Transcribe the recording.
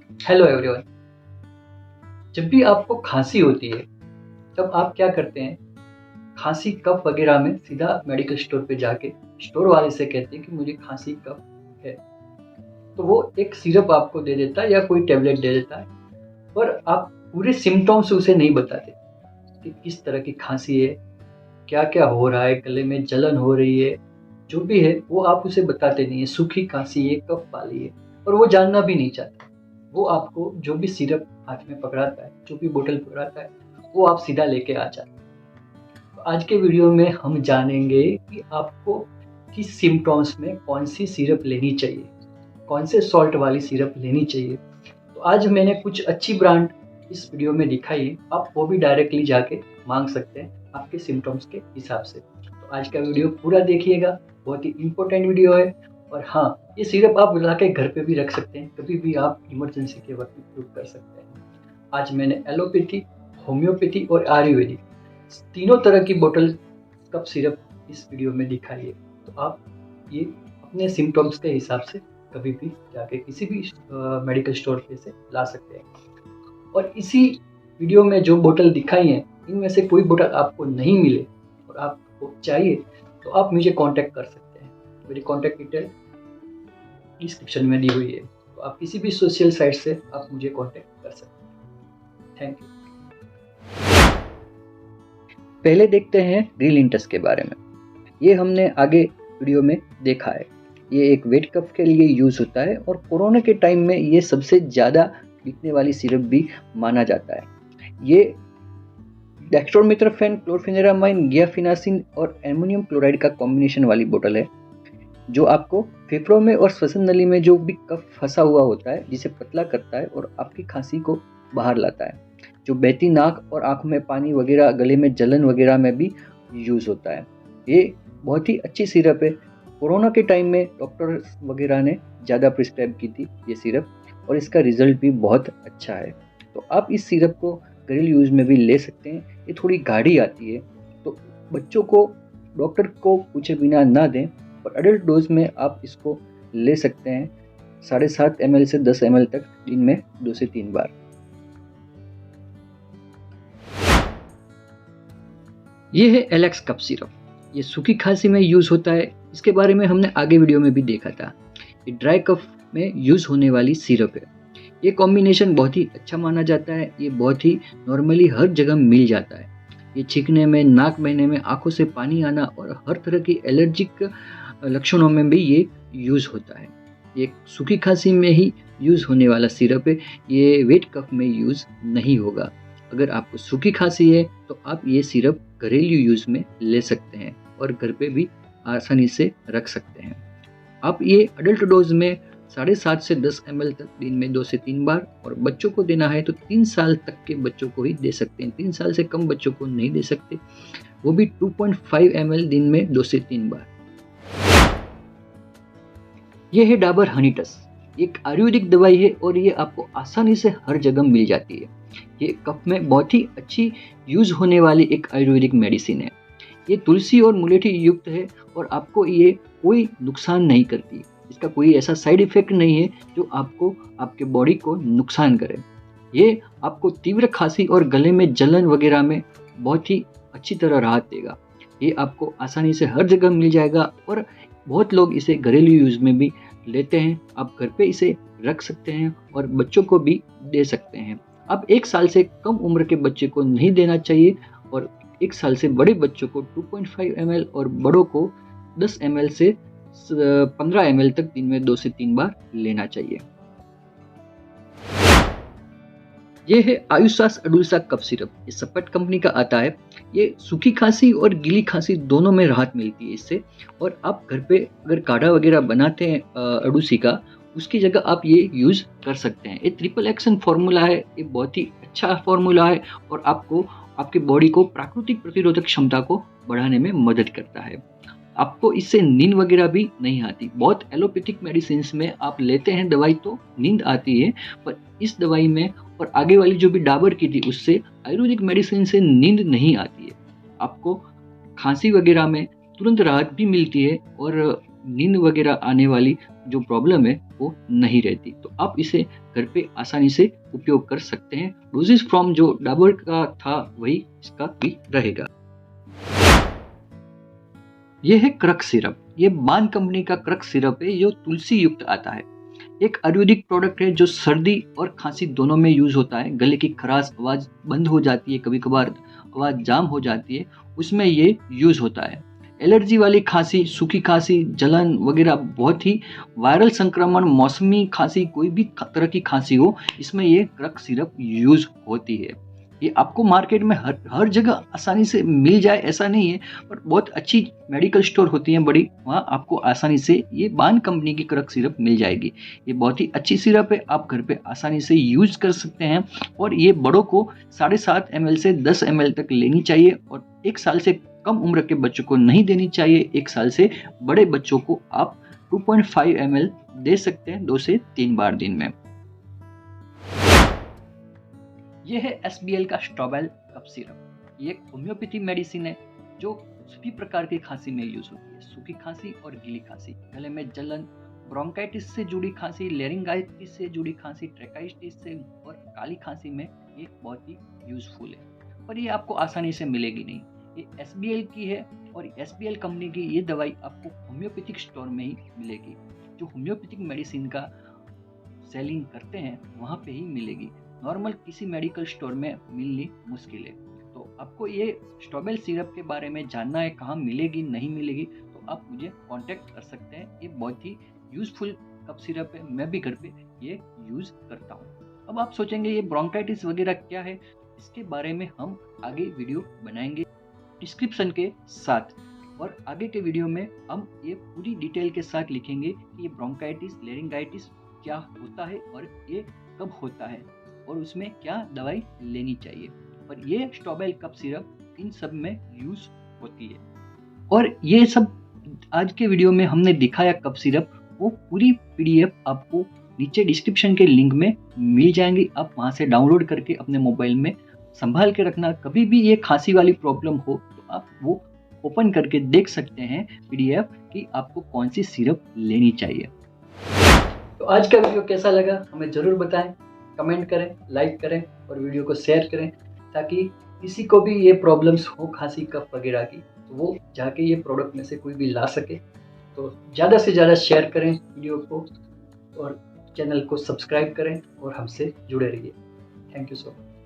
Hello everyone. जब भी आपको खांसी होती है तब आप क्या करते हैं? खांसी कफ वगैरह में सीधा मेडिकल स्टोर पे जाके स्टोर वाले से कहते हैं कि मुझे खांसी कफ है, तो वो एक सिरप आपको दे देता है या कोई टेबलेट दे देता है। पर आप पूरे सिम्टम्स उसे नहीं बताते कि किस तरह की खांसी है, क्या क्या हो रहा है, गले में जलन हो रही है, जो भी है वो आप उसे बताते नहीं है। सूखी खांसी है, कफ वाली है, और वो जानना भी नहीं चाहता। वो आपको जो भी सिरप हाथ में पकड़ाता है, जो भी बोतल पकड़ाता है, वो आप सीधा लेके आ जाते हैं। तो आज के वीडियो में हम जानेंगे कि आपको किस सिम्टम्स में कौन सी सिरप लेनी चाहिए, कौन से सॉल्ट वाली सिरप लेनी चाहिए। तो आज मैंने कुछ अच्छी ब्रांड इस वीडियो में दिखाई है, आप वो भी डायरेक्टली जाके मांग सकते हैं आपके सिम्टम्स के हिसाब से। तो आज का वीडियो पूरा देखिएगा, बहुत ही इम्पोर्टेंट वीडियो है। और हाँ, ये सिरप आप ला के घर पे भी रख सकते हैं, कभी भी आप इमरजेंसी के वक्त उपयोग कर सकते हैं। आज मैंने एलोपैथी, होम्योपैथी और आयुर्वेदिक तीनों तरह की बोतल कप सिरप इस वीडियो में दिखाई है। तो आप ये अपने सिम्टम्स के हिसाब से कभी भी जाके किसी भी मेडिकल स्टोर पे से ला सकते हैं। और इसी वीडियो में जो बोतल दिखाई है, इनमें से कोई बोतल आपको नहीं मिले और आपको चाहिए, तो आप मुझे कांटेक्ट कर सकते हैं। मेरी कांटेक्ट डिटेल डिस्क्रिप्शन में दी हुई है, तो आप किसी भी सोशल साइट से आप मुझे कांटेक्ट कर सकते हैं। Thank you. पहले देखते हैं रिलिंटस के बारे में। ये हमने आगे वीडियो में देखा है। ये एक वेट कफ के लिए यूज़ होता है और कोरोना के टाइम में ये सबसे ज़्यादा बिकने वाली सिरप भी माना जाता है। ये डेक्स्ट्रोमिथोफेन, क्लोरफेनेरामाइन, गियाफिनासिन और एमोनियम क्लोराइड का कॉम्बिनेशन वाली बोतल है, जो आपको फेफड़ों में और श्वसन नली में जो भी कफ फंसा हुआ होता है, जिसे पतला करता है और आपकी खांसी को बाहर लाता है। जो बहती नाक और आंखों में पानी वगैरह, गले में जलन वगैरह में भी यूज़ होता है। ये बहुत ही अच्छी सिरप है। कोरोना के टाइम में डॉक्टर वगैरह ने ज़्यादा प्रिस्क्राइब की थी ये सिरप, और इसका रिजल्ट भी बहुत अच्छा है। तो आप इस सिरप को घरेलू यूज़ में भी ले सकते हैं। ये थोड़ी गाढ़ी आती है, तो बच्चों को डॉक्टर को पूछे बिना ना दें, और एडल्ट डोज में आप इसको ले सकते हैं 7.5 ml से 10 ml तक दिन में 2 से 3 बार। ये है एलेक्स कफ सिरप। ये सूखी खांसी में यूज़ होता है। इसके बारे में हमने आगे वीडियो में भी देखा था। ये ड्राई कफ में यूज़ होने वाली सिरप है। ये कॉम्बिनेशन बहुत ही अच्छा माना जाता है। ये बहुत ही नॉर्मली हर जगह मिल जाता है। ये छींकने में, नाक बहने में, आंखों से पानी आना और हर तरह की एलर्जिक लक्षणों में भी ये यूज़ होता है। ये सूखी खांसी में ही यूज़ होने वाला सिरप है। ये वेट कफ में यूज़ नहीं होगा। अगर आपको सूखी खांसी है तो आप ये सिरप घरेलू यूज़ में ले सकते हैं और घर पे भी आसानी से रख सकते हैं। आप ये एडल्ट डोज में 7.5 से 10 ml तक दिन में 2 से 3 बार, और बच्चों को देना है तो 3 साल तक के बच्चों को ही दे सकते हैं। 3 साल से कम बच्चों को नहीं दे सकते, वो भी 2.5 ml दिन में 2 से 3 बार। ये है डाबर हनी टस। एक आयुर्वेदिक दवाई है और ये आपको आसानी से हर जगह मिल जाती है। ये कफ में बहुत ही अच्छी यूज होने वाली एक आयुर्वेदिक मेडिसिन है। ये तुलसी और मुलेठी युक्त है और आपको ये कोई नुकसान नहीं करती। इसका कोई ऐसा साइड इफेक्ट नहीं है जो आपको, आपके बॉडी को नुकसान करे। ये आपको तीव्र खांसी और गले में जलन वगैरह में बहुत ही अच्छी तरह राहत देगा। ये आपको आसानी से हर जगह मिल जाएगा और बहुत लोग इसे घरेलू यूज में भी लेते हैं। आप घर पे इसे रख सकते हैं और बच्चों को भी दे सकते हैं। अब 1 साल से कम उम्र के बच्चे को नहीं देना चाहिए, और 1 साल से बड़े बच्चों को 2.5 ml और बड़ों को 10 ml से 15 ml तक दिन में 2 से 3 बार लेना चाहिए। ये है आयुषास अडुलसा कफ सिरप। ये सपट कंपनी का आता है। ये सूखी खांसी और गीली खांसी दोनों में राहत मिलती है इससे। और आप घर पे अगर काढ़ा वगैरह बनाते हैं अडुसी का, उसकी जगह आप ये यूज़ कर सकते हैं। ये ट्रिपल एक्शन फार्मूला है। ये बहुत ही अच्छा फार्मूला है और आपको, आपकी बॉडी को प्राकृतिक प्रतिरोधक क्षमता को बढ़ाने में मदद करता है। आपको इससे नींद वगैरह भी नहीं आती। बहुत एलोपैथिक मेडिसिन में आप लेते हैं दवाई तो नींद आती है, पर इस दवाई में और आगे वाली जो भी डाबर की थी उससे आयुर्वेदिक मेडिसिन से नींद नहीं आती है। आपको खांसी वगैरह में तुरंत राहत भी मिलती है और नींद वगैरह आने वाली जो प्रॉब्लम है वो नहीं रहती। तो आप इसे घर पे आसानी से उपयोग कर सकते हैं। डोजेज फॉर्म जो डाबर का था वही इसका भी रहेगा। ये है क्रक सिरप। ये बान कंपनी का क्रक सिरप है जो तुलसी युक्त आता है। एक आयुर्वेदिक प्रोडक्ट है जो सर्दी और खांसी दोनों में यूज होता है। गले की खराश, आवाज बंद हो जाती है, कभी कभार आवाज जाम हो जाती है, उसमें ये यूज होता है। एलर्जी वाली खांसी, सूखी खांसी, जलन वगैरह, बहुत ही वायरल संक्रमण, मौसमी खांसी, कोई भी तरह की खांसी हो, इसमें ये क्रक सिरप यूज होती है। ये आपको मार्केट में हर जगह आसानी से मिल जाए ऐसा नहीं है, पर बहुत अच्छी मेडिकल स्टोर होती हैं बड़ी, वहाँ आपको आसानी से ये बान कंपनी की क्रक सिरप मिल जाएगी। ये बहुत ही अच्छी सिरप है, आप घर पे आसानी से यूज कर सकते हैं। और ये बड़ों को 7.5 ml से 10 ml तक लेनी चाहिए और 1 साल से कम उम्र के बच्चों को नहीं देनी चाहिए। 1 साल से बड़े बच्चों को आप 2.5 ml दे सकते हैं 2 से 3 बार दिन में। यह है SBL का स्ट्रॉबेल कफ सिरप। ये एक होम्योपैथी मेडिसिन है जो सभी प्रकार की खांसी में यूज होती है। सूखी खांसी और गीली खांसी, गले में जलन, ब्रोंकाइटिस से जुड़ी खांसी, लेरिंगाइटिस से जुड़ी खांसी, ट्रैकाइटिस से और काली खांसी में ये बहुत ही यूजफुल है। पर ये आपको आसानी से मिलेगी नहीं। ये SBL की है और SBL कंपनी की ये दवाई आपको होम्योपैथिक स्टोर में ही मिलेगी। जो होम्योपैथिक मेडिसिन का सेलिंग करते हैं वहाँ पे ही मिलेगी। नॉर्मल किसी मेडिकल स्टोर में मिलनी मुश्किल है। तो आपको ये स्ट्रॉबेल सिरप के बारे में जानना है, कहाँ मिलेगी नहीं मिलेगी, तो आप मुझे कांटेक्ट कर सकते हैं। ये बहुत ही यूजफुल कफ सिरप है, मैं भी घर पे ये यूज करता हूँ। अब आप सोचेंगे ये ब्रोंकाइटिस वगैरह क्या है, इसके बारे में हम आगे वीडियो बनाएंगे डिस्क्रिप्शन के साथ। और आगे के वीडियो में हम ये पूरी डिटेल के साथ लिखेंगे कि ये ब्रोंकाइटिस, लेरिंगाइटिस क्या होता है और ये कब होता है और उसमें क्या दवाई लेनी चाहिए। और ये स्ट्रॉबेल कफ सिरप इन सब में यूज होती है। और ये सब आज के वीडियो में हमने दिखाया कफ सिरप, वो पूरी PDF आपको नीचे डिस्क्रिप्शन के लिंक में मिल जाएंगी। आप वहां से डाउनलोड करके अपने मोबाइल में संभाल के रखना। कभी भी ये खांसी वाली प्रॉब्लम हो तो आप वो ओपन करके देख सकते हैं PDF कि आपको कौन सी सिरप लेनी चाहिए। तो आज का वीडियो कैसा लगा हमें जरूर बताएं, कमेंट करें, लाइक करें और वीडियो को शेयर करें, ताकि किसी को भी ये प्रॉब्लम्स हो खांसी कफ वगैरह की तो वो जाके ये प्रोडक्ट में से कोई भी ला सके। तो ज़्यादा से ज़्यादा शेयर करें वीडियो को और चैनल को सब्सक्राइब करें और हमसे जुड़े रहिए। Thank you so much.